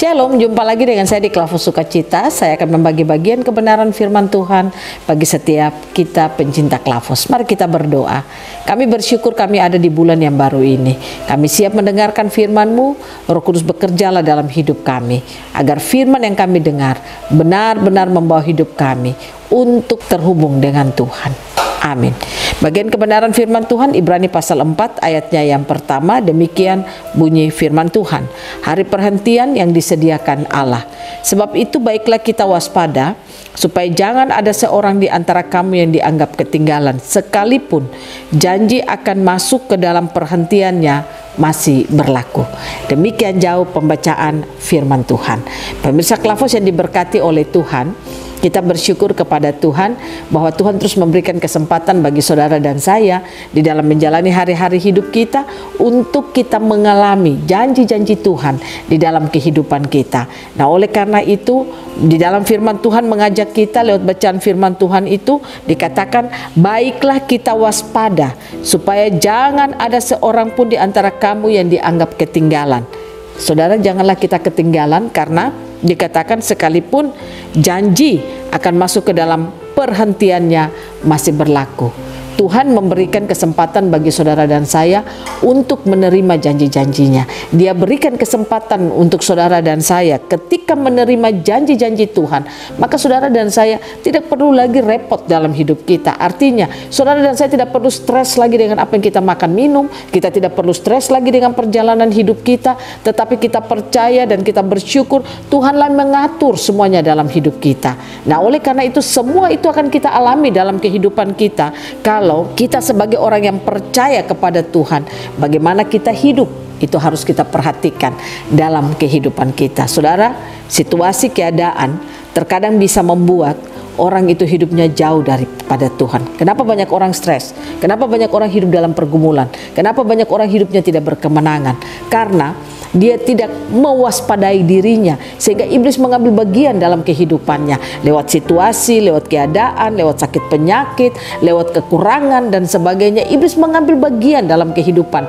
Shalom, jumpa lagi dengan saya di Klavus Sukacita. Saya akan membagi bagian kebenaran firman Tuhan bagi setiap kita pencinta Klavus. Mari kita berdoa. Kami bersyukur kami ada di bulan yang baru ini. Kami siap mendengarkan firman-Mu. Roh Kudus bekerjalah dalam hidup kami, agar firman yang kami dengar benar-benar membawa hidup kami untuk terhubung dengan Tuhan. Amin. Bagian kebenaran firman Tuhan Ibrani pasal 4 ayatnya yang pertama, demikian bunyi firman Tuhan. Hari perhentian yang disediakan Allah. Sebab itu baiklah kita waspada, supaya jangan ada seorang di antara kamu yang dianggap ketinggalan, sekalipun janji akan masuk ke dalam perhentiannya masih berlaku. Demikian jauh pembacaan firman Tuhan. Pemirsa Klavus yang diberkati oleh Tuhan, kita bersyukur kepada Tuhan bahwa Tuhan terus memberikan kesempatan bagi saudara dan saya di dalam menjalani hari-hari hidup kita untuk kita mengalami janji-janji Tuhan di dalam kehidupan kita. Nah, oleh karena itu di dalam firman Tuhan mengajak kita lewat bacaan firman Tuhan itu dikatakan, baiklah kita waspada supaya jangan ada seorang pun di antara kamu yang dianggap ketinggalan. Saudara, janganlah kita ketinggalan, karena dikatakan sekalipun janji akan masuk ke dalam perhentiannya masih berlaku. Tuhan memberikan kesempatan bagi saudara dan saya untuk menerima janji-janjinya. Dia berikan kesempatan untuk saudara dan saya ketika menerima janji-janji Tuhan, maka saudara dan saya tidak perlu lagi repot dalam hidup kita. Artinya saudara dan saya tidak perlu stres lagi dengan apa yang kita makan minum, kita tidak perlu stres lagi dengan perjalanan hidup kita, tetapi kita percaya dan kita bersyukur Tuhanlah mengatur semuanya dalam hidup kita. Nah, oleh karena itu semua itu akan kita alami dalam kehidupan kita kalau kita sebagai orang yang percaya kepada Tuhan. Bagaimana kita hidup itu harus kita perhatikan dalam kehidupan kita. Saudara, situasi keadaan terkadang bisa membuat orang itu hidupnya jauh daripada Tuhan. Kenapa banyak orang stres? Kenapa banyak orang hidup dalam pergumulan? Kenapa banyak orang hidupnya tidak berkemenangan? Karena dia tidak mewaspadai dirinya, sehingga iblis mengambil bagian dalam kehidupannya lewat situasi, lewat keadaan, lewat sakit penyakit, lewat kekurangan dan sebagainya. Iblis mengambil bagian dalam kehidupan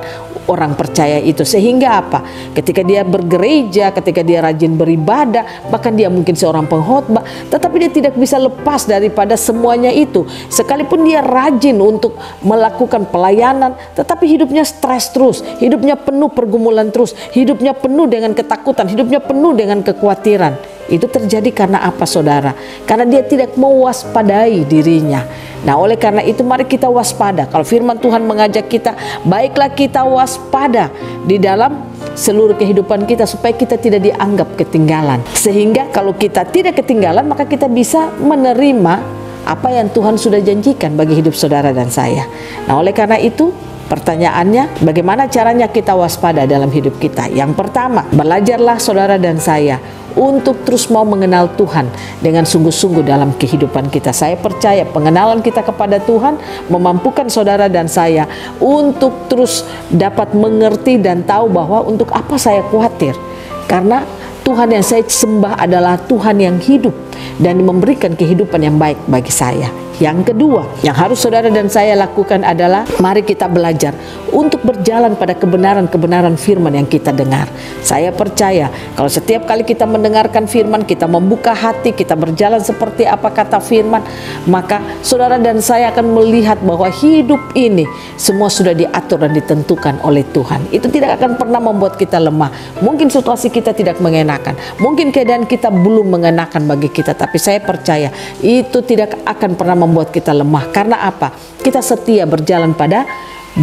orang percaya itu, sehingga apa? Ketika dia bergereja, ketika dia rajin beribadah, bahkan dia mungkin seorang pengkhotbah, tetapi dia tidak bisa lepas daripada semuanya itu. Sekalipun dia rajin untuk melakukan pelayanan, tetapi hidupnya stres terus, hidupnya penuh pergumulan terus, hidupnya penuh dengan ketakutan, hidupnya penuh dengan kekhawatiran. Itu terjadi karena apa, saudara? Karena dia tidak mewaspadai dirinya. Nah, oleh karena itu mari kita waspada. Kalau firman Tuhan mengajak kita, baiklah kita waspada di dalam seluruh kehidupan kita supaya kita tidak dianggap ketinggalan. Sehingga kalau kita tidak ketinggalan, maka kita bisa menerima apa yang Tuhan sudah janjikan bagi hidup saudara dan saya. Nah, oleh karena itu pertanyaannya, bagaimana caranya kita waspada dalam hidup kita? Yang pertama, belajarlah saudara dan saya untuk terus mau mengenal Tuhan dengan sungguh-sungguh dalam kehidupan kita. Saya percaya pengenalan kita kepada Tuhan memampukan saudara dan saya untuk terus dapat mengerti dan tahu bahwa untuk apa saya khawatir. Karena Tuhan yang saya sembah adalah Tuhan yang hidup dan memberikan kehidupan yang baik bagi saya. Yang kedua, yang harus saudara dan saya lakukan adalah mari kita belajar untuk berjalan pada kebenaran-kebenaran firman yang kita dengar. Saya percaya kalau setiap kali kita mendengarkan firman, kita membuka hati, kita berjalan seperti apa kata firman, maka saudara dan saya akan melihat bahwa hidup ini semua sudah diatur dan ditentukan oleh Tuhan. Itu tidak akan pernah membuat kita lemah. Mungkin situasi kita tidak mengenakan, mungkin keadaan kita belum mengenakan bagi kita, tapi saya percaya itu tidak akan pernah membuat kita lemah. Karena apa? Kita setia berjalan pada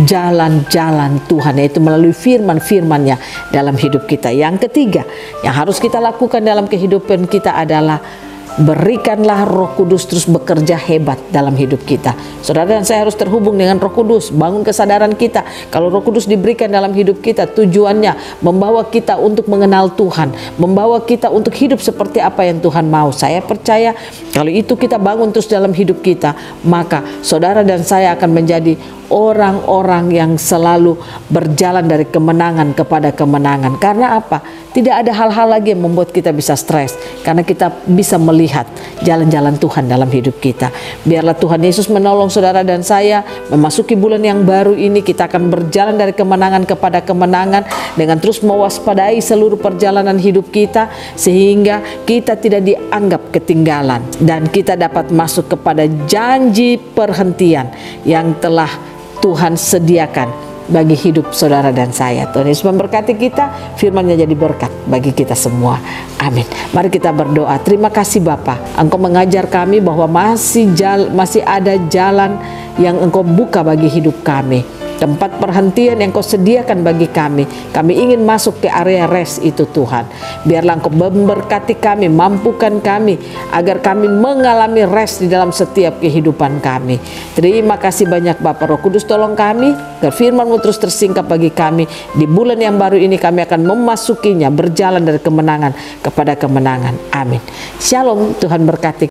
jalan-jalan Tuhan, yaitu melalui firman-firmannya dalam hidup kita. Yang ketiga, yang harus kita lakukan dalam kehidupan kita adalah berikanlah Roh Kudus terus bekerja hebat dalam hidup kita. Saudara dan saya harus terhubung dengan Roh Kudus, bangun kesadaran kita. Kalau Roh Kudus diberikan dalam hidup kita, tujuannya membawa kita untuk mengenal Tuhan, membawa kita untuk hidup seperti apa yang Tuhan mau. Saya percaya kalau itu kita bangun terus dalam hidup kita, maka saudara dan saya akan menjadi orang-orang yang selalu berjalan dari kemenangan kepada kemenangan. Karena apa? Tidak ada hal-hal lagi yang membuat kita bisa stres, karena kita bisa melihat jalan-jalan Tuhan dalam hidup kita. Biarlah Tuhan Yesus menolong saudara dan saya memasuki bulan yang baru ini. Kita akan berjalan dari kemenangan kepada kemenangan dengan terus mewaspadai seluruh perjalanan hidup kita, sehingga kita tidak dianggap ketinggalan dan kita dapat masuk kepada janji perhentian yang telah Tuhan sediakan bagi hidup saudara dan saya. Tuhan Yesus memberkati kita, firman-Nya jadi berkat bagi kita semua. Amin. Mari kita berdoa. Terima kasih Bapa, Engkau mengajar kami bahwa masih ada jalan yang Engkau buka bagi hidup kami. Tempat perhentian yang Kau sediakan bagi kami. Kami ingin masuk ke area rest itu Tuhan. Biarlah Engkau memberkati kami, mampukan kami, agar kami mengalami rest di dalam setiap kehidupan kami. Terima kasih banyak Bapa. Roh Kudus tolong kami, agar firman-Mu terus tersingkap bagi kami. Di bulan yang baru ini kami akan memasukinya, berjalan dari kemenangan kepada kemenangan. Amin. Shalom, Tuhan berkati.